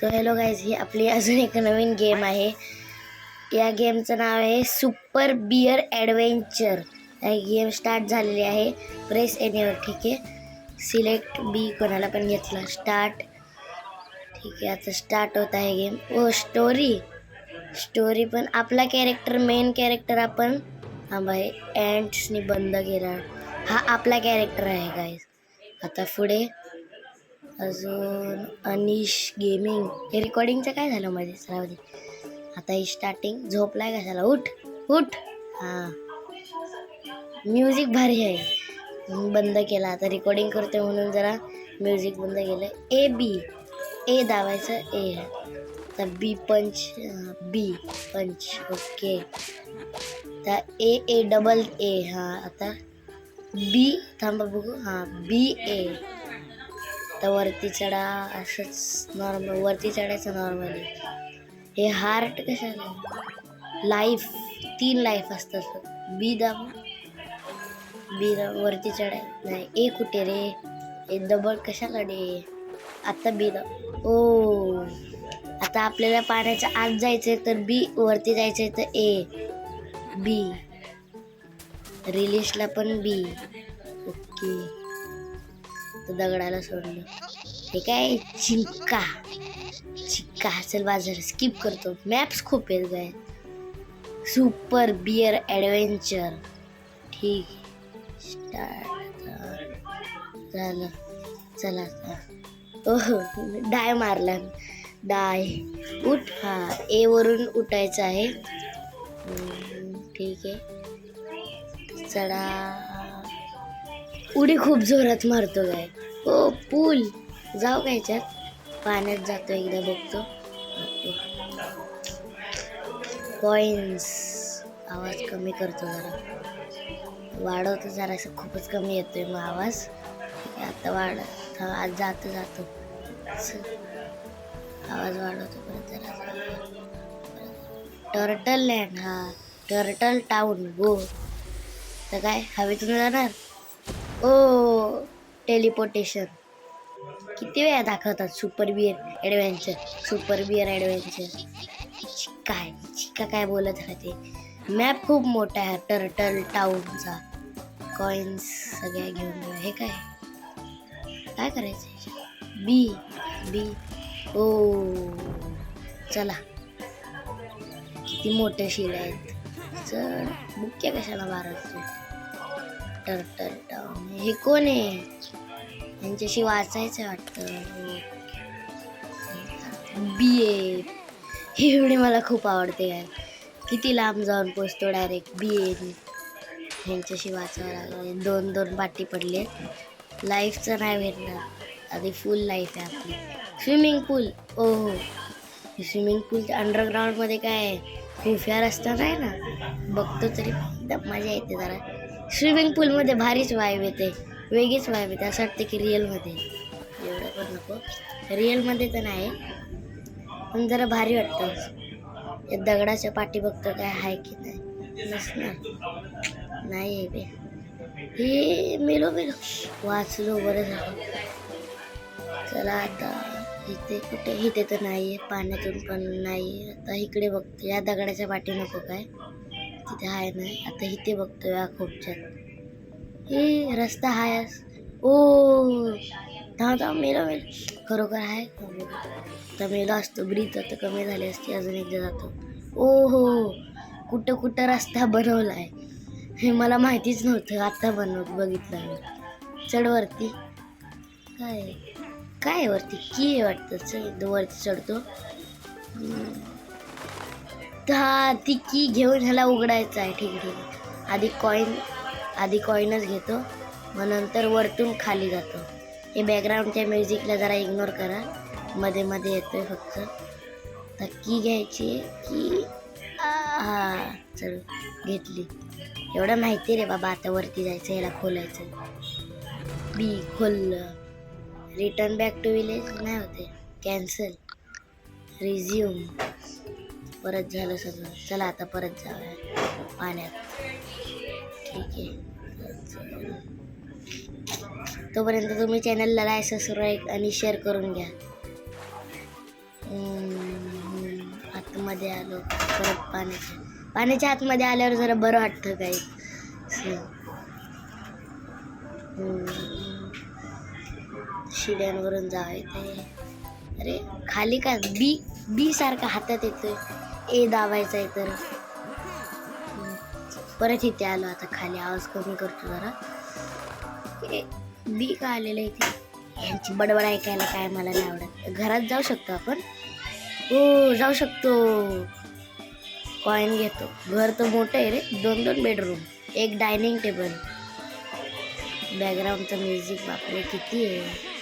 तो hello guys, ही आपली अजून एक नवीन गेम आहे. या गेमचं नाव आहे सुपर बियर ॲडव्हेंचर. ही गेम स्टार्ट झालेली आहे. Press anywhere. ठीक आहे, सिलेक्ट बी कोणाला पण घेतला. स्टार्ट. ठीक आहे, आता स्टार्ट होत आहे गेम. ओ स्टोरी पण आपला कॅरेक्टर, मेन कॅरेक्टर आपण आहे अँट्सनी बंद केला. हा आपला कॅरेक्टर आहे गाइज. आता पुढे अजून अनिश गेमिंग. हे रेकॉर्डिंगचं काय झालं मध्ये राहू दे. आता ही स्टार्टिंग. झोपलाय का झाला? उठ उठ. हां, म्युझिक भारी आहे. बंद केला. आता रेकॉर्डिंग करते म्हणून जरा म्युझिक बंद केलं. ए बी, ए दाबायचं. ए आता बी पंच, बी पंच. ओके, आता ए डबल ए. हां, आता बी. थांबा बघू. हां, बी ए. तर वरती चढा. असंच नॉर्मल वरती चढायचं नॉर्मली. हे हार्ट कशाला? लाईफ, 3 लाईफ असतात. बी दाब, बी दाब. वरती चढाय नाही. ए कुठे रे? ए डबल कशाला डे? आता बी दाब. ओ, आता आपल्याला पाण्याच्या आत जायचंय तर बी, वरती जायचंय तर ए. बी. रिलीजला पण बी. ओके, तर दगडाला सोडलं. हे काय? चिंका. चल बाजार स्किप करतो. मॅप्स खूप आहेत काय. Super Bear Adventure. ठीक, स्टार्ट झालं. चला. ओह, डाय मारला. डाय. उठ. हा, ए वरून उठायचं आहे. ठीक आहे, चढा. उडी खूप जोरात मारतो काय. ओ पूल. जाऊ काय याच्यात? पाण्यात जातो. एकदा बघतो. कॉइन्स. आवाज कमी करतो जरा. वाढवतो जरा. असं खूपच कमी येतोय मग आवाज. आता आज जातो. आवाज वाढवतो परत जरा. Turtle land. हा, टर्टल टाऊन. गो. तर काय हवेतून जाणार. ओ, टेलिपोर्टेशन. किती वेळा दाखवतात सुपर बियर ॲडव्हेंचर. चिक्का काय बोलत राहते. मॅप खूप मोठा आहे टर्टल टाऊनचा. कॉइन्स सगळ्या घेऊन जा. हे काय करायचं? बी. ओ, चला. किती मोठे शिल आहेत. चढ. बुक्या कशाला मारत? Turtle town. हे कोण आहे? यांच्याशी वाचायचं वाटतं. बी ए. ही एवढी मला खूप आवडते यार. किती लांब जाऊन पोचतो डायरेक्ट. बी ए. ह्यांच्याशी वाचावं लागलं. 2 पाटी पडले. लाईफचं नाही भेटणार. आधी फुल लाईफ आहे आपली. स्विमिंग पूल. ओहो, स्विमिंग पूलच्या अंडरग्राऊंडमध्ये काय खुफिया रस्ता नाही ना. बघतो तरी एकदम मजा येते जरा. स्विमिंग पूलमध्ये भारीच वाईब येते. वेगळीच वाईब येते. असं वाटतं की रिअलमध्ये. एवढं पण नको. रिअलमध्ये तर नाही, पण जरा भारी वाटतं. या दगडाच्या पाठी बघतो काय आहे की नाही. नसणार. नाही आहे बे. हे मेलो. वाचलो, बरं झालं. चला आता इथे कुठे? इथे तर नाही आहे. पाण्यातून पण नाही. आता इकडे बघतो. या दगडाच्या पाठी नको काय, तिथे आहे नाही. आता इथे बघतो या खोपच्यात. हे रस्ता आहे. ओ, धाव मेलो. खरोखर आहे. तर मेलो असतो. ब्रीथ आता कमी झाली असती. अजून एकदा जातो. ओ हो, कुठं रस्ता बनवलाय हे मला माहितीच नव्हतं. आता बघितलं मी. चढ वरती. काय वरती की आहे वाटतं. वरती चढतो. हा, ती की घेऊन ह्याला उघडायचं आहे. ठीक आहे. आधी कॉईनच घेतो, मग नंतर वरतून खाली जातो. हे बॅकग्राऊंडच्या म्युझिकला जरा इग्नोर करा. मध्ये येतोय फक्त. तर की घ्यायची. की हा, चल घेतली. एवढं माहिती रे बाबा. आता वरती जायचं. ह्याला खोलायचं. बी खोललं. रिटर्न बॅक टू विलेज नाही होते. कॅन्सल. रिझ्यूम. परत झालं सगळं. चला आता परत जाऊया पाण्यात. ठीक आहे. तोपर्यंत तुम्ही चॅनलला लाईक, सबस्क्राईब आणि शेअर करून घ्या. आतमध्ये आलो परत पाण्याच्या आतमध्ये आल्यावर जरा बरं वाटतं काही. शिड्यांवरून जायचंय. अरे खाली काय बी सारखा हातात येतोय. ए दाबायचा आहे तर परत इथे आलो. आता खाली आवाज कमी करतो जरा. बी का आलेलं इथे. यांची बडबड ऐकायला काय मला नाही आवडत. घरात जाऊ शकतो आपण. हो जाऊ शकतो. कॉईन घेतो. घर तर मोठं आहे रे. 2 बेडरूम, एक डायनिंग टेबल. बॅकग्राऊंडचं म्युझिक बापरे किती आहे.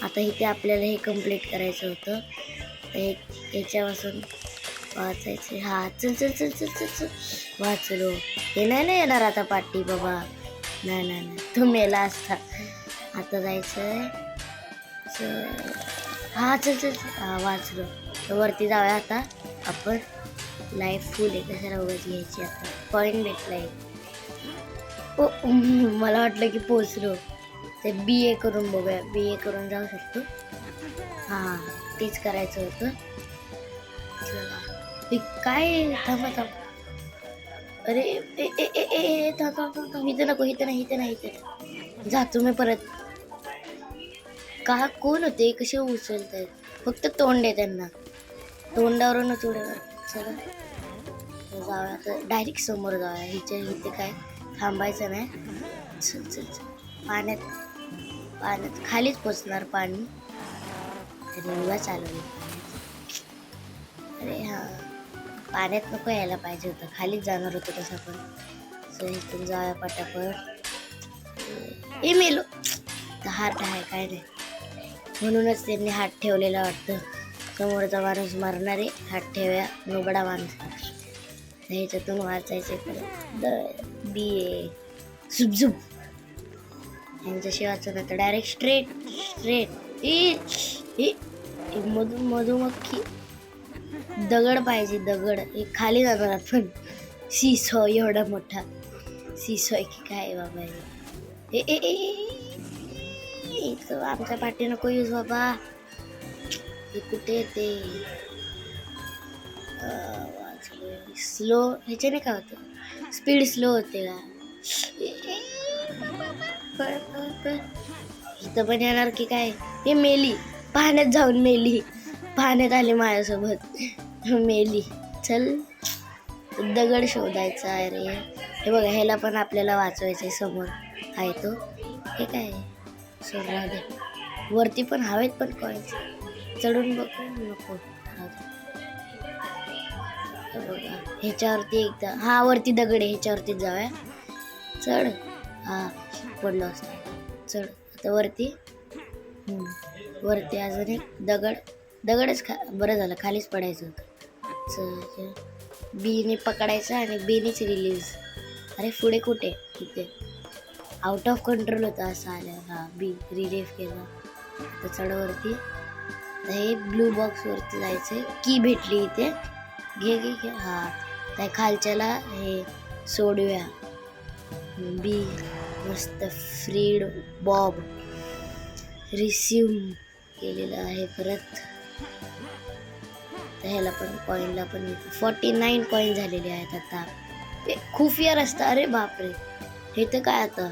आता इथे आपल्याला हे कम्प्लीट करायचं होतं. याच्यापासून वाचायचे. हा चल चल चल चल चल चल वाचलो. हे नाही येणार आता पाठी बाबा. नाही तू मेला असता. आता जायचंय. हा चल चल हा वाचलो. तर वरती जाऊया आता आपण. लाईफ फुल आहे कशाला उगाच घ्यायची. आता कॉईन भेटलाय. मला वाटलं की पोचलो. ते BA करून बघूया. BA करून जाऊ शकतो. हां तेच करायचं होतं. काय थांबा. अरे ए थांब. इथं नको. इथं नाही. जातो मी परत. का कोण होते कसे उचलत आहेत. फक्त तोंड आहे त्यांना. तोंडावरूनच उड्या. चला जाऊया आता डायरेक्ट समोर जाऊया. इथे काय थांबायचं नाही. चल पाण्यात खालीच पोचणार पाणी. रेल्वा चालू. अरे हा पाण्यात नको यायला पाहिजे होतं. खालीच जाणार होतं तसं पण. सो इथून जाऊया पटापट. ए मेलो. हात आहे काय नाही. म्हणूनच त्यांनी हात ठेवलेला वाटतं. समोरचा माणूस मारणारे हात ठेवूया. नोबडा माणूस. ह्याच्यातून वाचायचे परत. BA झुप यांच्याशी वाचून आता डायरेक्ट स्ट्रेट. मधुमक्खी. दगड पाहिजे. दगड एक खाली जाणार आपण. सीसॉ एवढा मोठा सीसॉ की काय बाबा. आमच्या पाठी नको यूज बाबा. हे कुठे येते. स्लो ह्याच्याने काय होतं. स्पीड स्लो होते का. इथं पण येणार की काय. हे मेली. पाण्यात जाऊन मेली. पाण्यात आले माझ्यासोबत. मेली. चल दगड शोधायचा आहे रे. हे बघा ह्याला पण आपल्याला वाचवायचंय. समोर आहे तो. हे काय सोडा दे. वरती पण हवेत पण कॉईन्स. चढून बघ नको. बघा ह्याच्यावरती एकदा. हा वरती दगड आहे. ह्याच्यावरती जाऊया. चढ. हा पडलो असतो. चढ आता वरती. वरती अजून एक दगडच बरं झालं. खालीच पडायचं होतं. बीने पकडायचं आणि बीनेच रिलीज. अरे पुढे कुठे. इथे आउट ऑफ कंट्रोल होता असं आलं. हा बी रिलीफ केलं. आता चढवरती. हे ब्लू बॉक्सवरती जायचं. की भेटली इथे. घे. हा त्या खालच्याला हे सोडूया. बी मस्त फ्रीड बॉब रिसीव्ह केलेलं आहे. परत ह्याला पण कॉईनला पण 49 कॉईन झालेले आहेत आता. खुफिया रस्ता. अरे बापरे हे तर काय आता.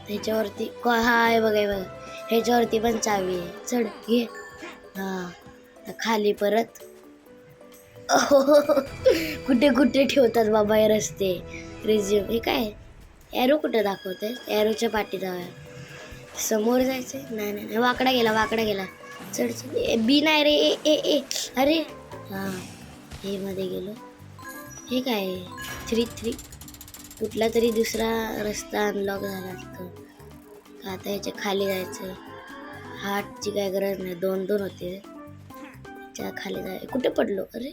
ह्याच्यावरती हाय बघा. ह्याच्यावरती पण चावी आहे. चढ घे. हा खाली परत. कुठे ठेवतात बाबा हे रस्ते. रिझ्यूम. हे काय एरो कुठे दाखवते. एरोच्या पाठी जाऊया. समोर जायचंय. नाही वाकडा गेला. चढ. बी नाही रे. ए अरे हा हे मध्ये गेलो. हे काय 3 कुठला तरी दुसरा रस्ता अनलॉक झाला असतो. आता ह्याच्या खाली जायचं. हार्टची काय गरज नाही. 2 होते. त्या खाली जाय. कुठे पडलो. अरे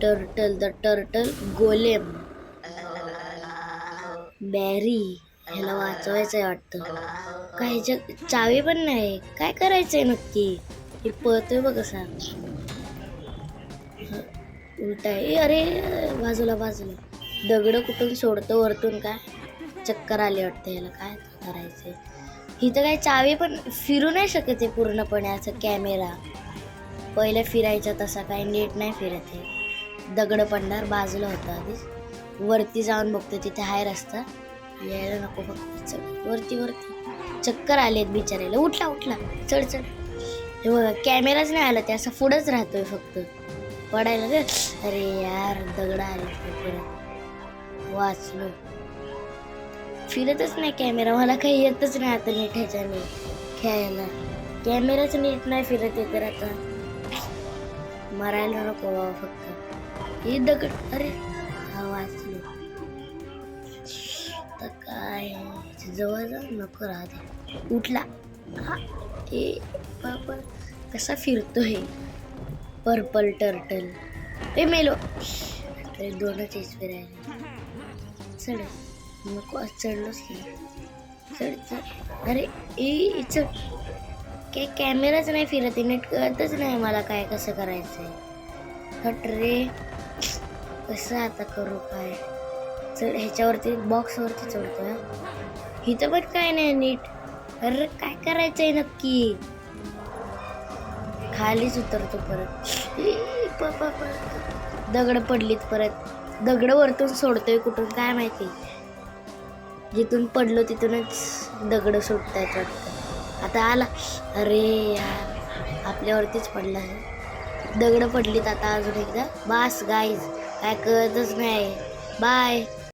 द टर्टल गोलेम. बॅरी ह्याला वाचवायचंय वाटतं. काय ह्याच्यात चावी पण नाही. काय करायचंय नक्की. हे पळतोय बघ कसा. उलटा आहे. अरे बाजूला दगड कुठून सोडतो वरतून काय चक्कर आली वाटतं याला. काय करायचंय इथं? काय चावी पण फिरू नाही शकत आहे पूर्णपणे. असं कॅमेरा पहिलं फिरायचा तसा काय नीट नाही फिरत आहे. दगड पडणार बाजूला होतं आधीच. वरती जाऊन बघतो तिथे आहे रस्ता. यायला नको फक्त. चढ वरती वरती. चक्कर आलेत बिचारायला. उठला उठला चढ चढ. हे बघा कॅमेराच नाही आला ते असं पुढंच राहतोय फक्त. पडायला रे. अरे यार दगड आले परत. वाचलो. फिरतच नाही कॅमेरा. मला काही येतच नाही आता नीट ह्याच्याने खेळायला. कॅमेराच नीट नाही फिरत आहे तर आता मरायला नको बाबा फक्त. हे दगड. अरे हा वाचलो. आता काय जवळ जाऊ नको राहते. उठला. हा ए बाबा कसा फिरतोय पर्पल टर्टल. ए मेलो. अरे दोनच हेच फिरायला. चढ नको चढलोच की. चढ चढ. अरे ए चढ. काय कॅमेराच नाही फिरत नीट कळतच नाही मला काय कसं करायचंय. हट रे. कसं आता करू काय. चढ ह्याच्यावरती बॉक्सवरती चढतोय. इथं पण काय नाही नीट. अरे काय करायचंय नक्की. खालीच उतरतो परत. दगड पडलीत परत. दगड वरतून सोडतोय कुठून काय माहिती. जिथून पडलो तिथूनच दगड सुटतायत वाटतं. आता आला. अरे यार आपल्यावरतीच पडला. दगड पडलीत आता अजून एकदा. बास गाईज काय कळतच नाही. बाय.